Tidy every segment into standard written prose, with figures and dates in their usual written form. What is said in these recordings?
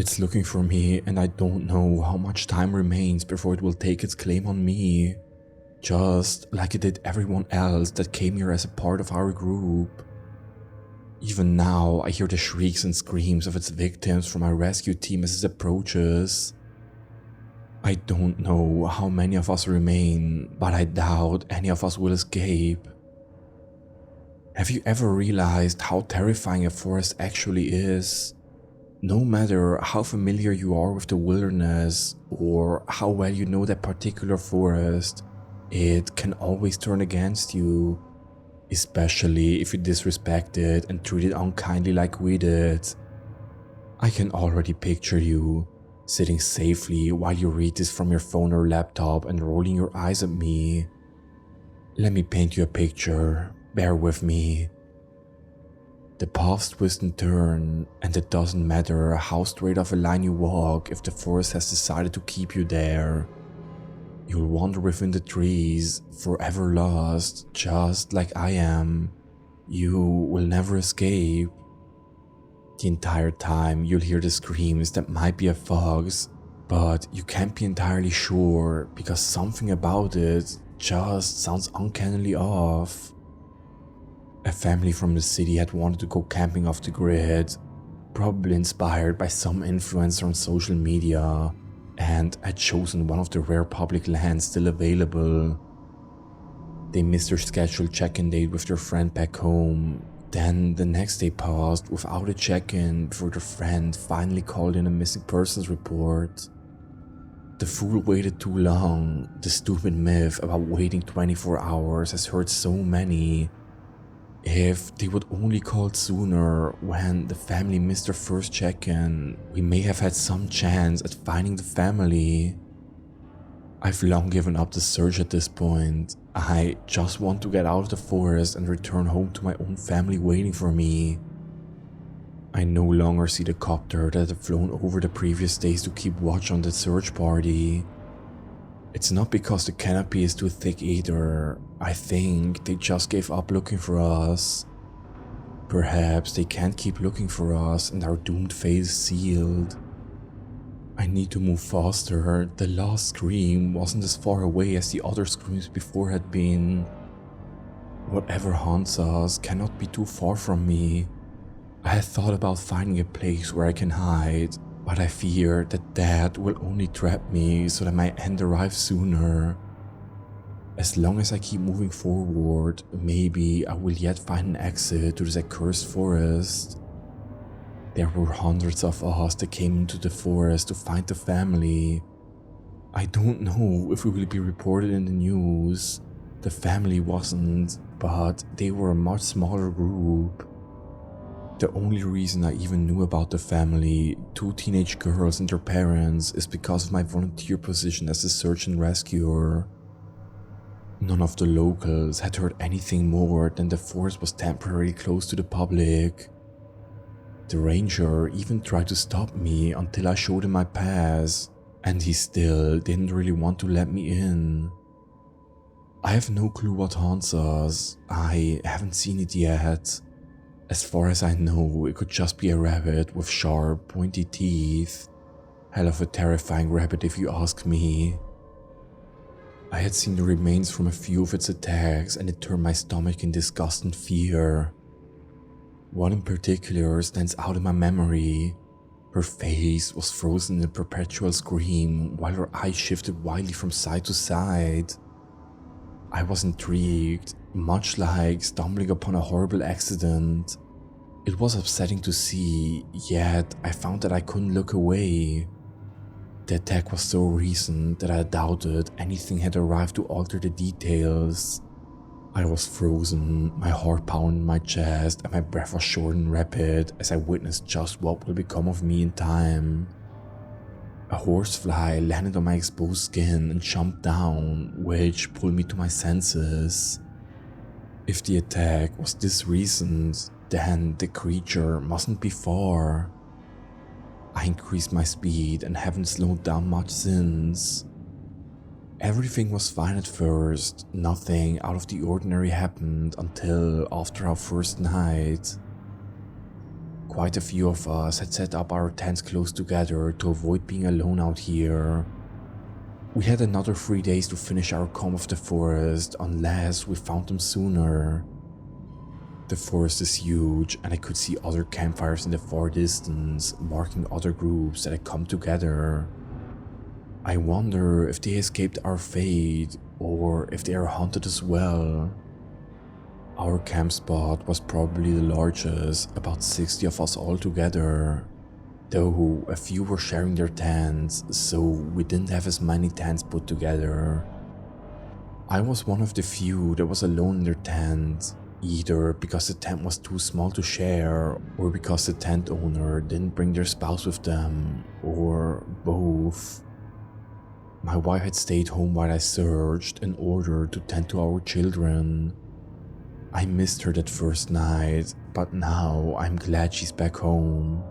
It's looking for me, and I don't know how much time remains before it will take its claim on me. Just like it did everyone else that came here as a part of our group. Even now, I hear the shrieks and screams of its victims from our rescue team as it approaches. I don't know how many of us remain, but I doubt any of us will escape. Have you ever realized how terrifying a forest actually is? No matter how familiar you are with the wilderness or how well you know that particular forest, it can always turn against you, especially if you disrespect it and treat it unkindly like we did. I can already picture you, sitting safely while you read this from your phone or laptop and rolling your eyes at me. Let me paint you a picture, bear with me. The paths twist and turn, and it doesn't matter how straight of a line you walk if the forest has decided to keep you there. You'll wander within the trees, forever lost, just like I am. You will never escape. The entire time you'll hear the screams that might be a fox, but you can't be entirely sure because something about it just sounds uncannily off. A family from the city had wanted to go camping off the grid, probably inspired by some influencer on social media, and had chosen one of the rare public lands still available. They missed their scheduled check-in date with their friend back home. Then the next day passed without a check-in before their friend finally called in a missing persons report. The fool waited too long. The stupid myth about waiting 24 hours has hurt so many. If they would only called sooner when the family missed their first check-in, we may have had some chance at finding the family. I've long given up the search at this point. I just want to get out of the forest and return home to my own family waiting for me. I no longer see the copter that had flown over the previous days to keep watch on the search party. It's not because the canopy is too thick either. I think they just gave up looking for us. Perhaps they can't keep looking for us and our doomed fate is sealed. I need to move faster. The last scream wasn't as far away as the other screams before had been. Whatever haunts us cannot be too far from me. I had thought about finding a place where I can hide, but I fear that will only trap me so that my end arrives sooner. As long as I keep moving forward, maybe I will yet find an exit to this accursed forest. There were hundreds of us that came into the forest to find the family. I don't know if we will be reported in the news. The family wasn't, but they were a much smaller group. The only reason I even knew about the family, 2 teenage girls and their parents, is because of my volunteer position as a search and rescuer. None of the locals had heard anything more than the forest was temporarily closed to the public. The ranger even tried to stop me until I showed him my pass, and he still didn't really want to let me in. I have no clue what haunts us. I haven't seen it yet. As far as I know, it could just be a rabbit with sharp, pointy teeth. Hell of a terrifying rabbit if you ask me. I had seen the remains from a few of its attacks and it turned my stomach in disgust and fear. One in particular stands out in my memory. Her face was frozen in a perpetual scream while her eyes shifted wildly from side to side. I was intrigued, much like stumbling upon a horrible accident. It was upsetting to see, yet I found that I couldn't look away. The attack was so recent that I doubted anything had arrived to alter the details. I was frozen, my heart pounded in my chest, and my breath was short and rapid as I witnessed just what will become of me in time. A horsefly landed on my exposed skin and jumped down, which pulled me to my senses. If the attack was this recent, then the creature mustn't be far. I increased my speed and haven't slowed down much since. Everything was fine at first, nothing out of the ordinary happened until after our first night. quite a few of us had set up our tents close together to avoid being alone out here. We had another 3 days to finish our comb of the forest unless we found them sooner. The forest is huge and I could see other campfires in the far distance, marking other groups that had come together. I wonder if they escaped our fate or if they are haunted as well. Our camp spot was probably the largest, about 60 of us all together. Though a few were sharing their tents, so we didn't have as many tents put together. I was one of the few that was alone in their tent, either because the tent was too small to share or because the tent owner didn't bring their spouse with them, or both. My wife had stayed home while I searched in order to tend to our children. I missed her that first night, but now I'm glad she's back home.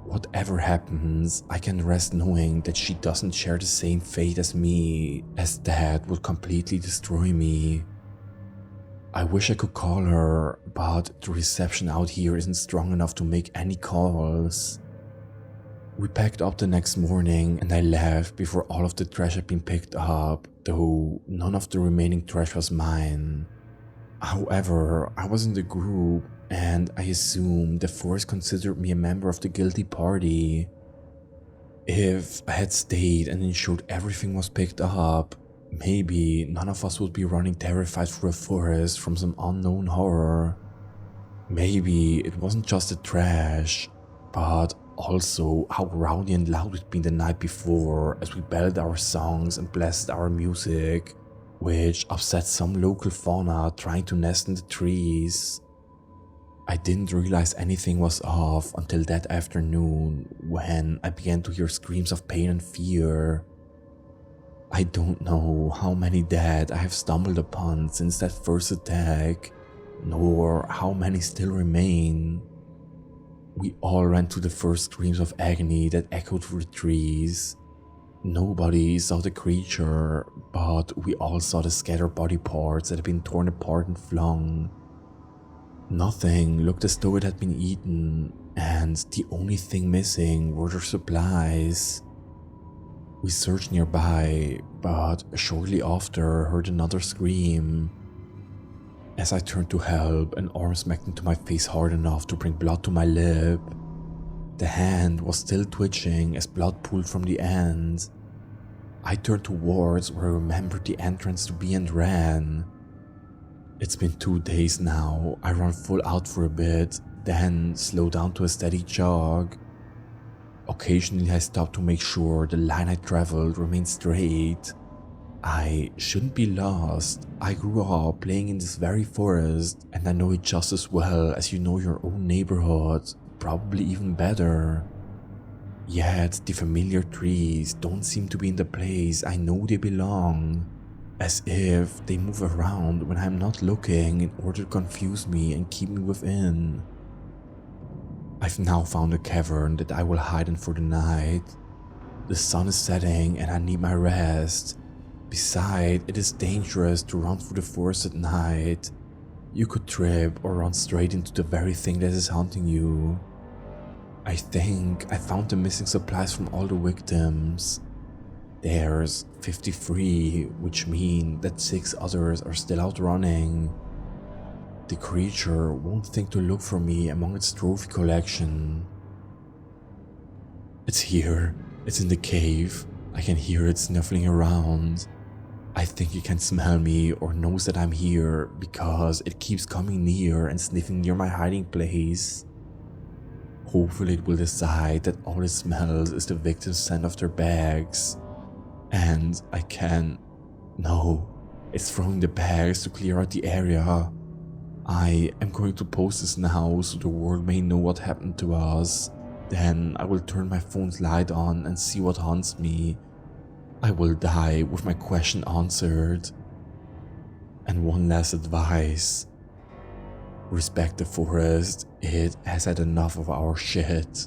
Whatever happens, I can rest knowing that she doesn't share the same fate as me, as that would completely destroy me. I wish I could call her, but the reception out here isn't strong enough to make any calls. We packed up the next morning and I left before all of the trash had been picked up, though none of the remaining trash was mine. However, I was in the group and I assumed the force considered me a member of the guilty party. If I had stayed and ensured everything was picked up, maybe none of us would be running terrified through a forest from some unknown horror. Maybe it wasn't just the trash, but also how rowdy and loud we'd been the night before as we bellowed our songs and blasted our music, which upset some local fauna trying to nest in the trees. I didn't realize anything was off until that afternoon when I began to hear screams of pain and fear. I don't know how many dead I have stumbled upon since that first attack, nor how many still remain. We all ran to the first screams of agony that echoed through the trees. Nobody saw the creature, but we all saw the scattered body parts that had been torn apart and flung. Nothing looked as though it had been eaten, and the only thing missing were their supplies. We searched nearby, but shortly after heard another scream. As I turned to help, an arm smacked into my face hard enough to bring blood to my lip. The hand was still twitching as blood pooled from the end. I turned towards where I remembered the entrance to be and ran. It's been 2 days now. I ran full out for a bit, then slowed down to a steady jog. Occasionally I stopped to make sure the line I traveled remained straight. I shouldn't be lost. I grew up playing in this very forest and I know it just as well as you know your own neighborhood, probably even better. Yet the familiar trees don't seem to be in the place I know they belong, as if they move around when I'm not looking in order to confuse me and keep me within. I've now found a cavern that I will hide in for the night. The sun is setting and I need my rest. Besides, it is dangerous to run through the forest at night. You could trip or run straight into the very thing that is hunting you. I think I found the missing supplies from all the victims. There's 53, which means that 6 others are still out running. The creature won't think to look for me among its trophy collection. It's here. It's in the cave. I can hear it snuffling around. I think it can smell me or knows that I'm here because it keeps coming near and sniffing near my hiding place. Hopefully it will decide that all it smells is the victim's scent of their bags. And I can... No, it's throwing the bags to clear out the area. I am going to post this now so the world may know what happened to us. Then I will turn my phone's light on and see what haunts me. I will die with my question answered. And one last advice. Respect the forest, it has had enough of our shit.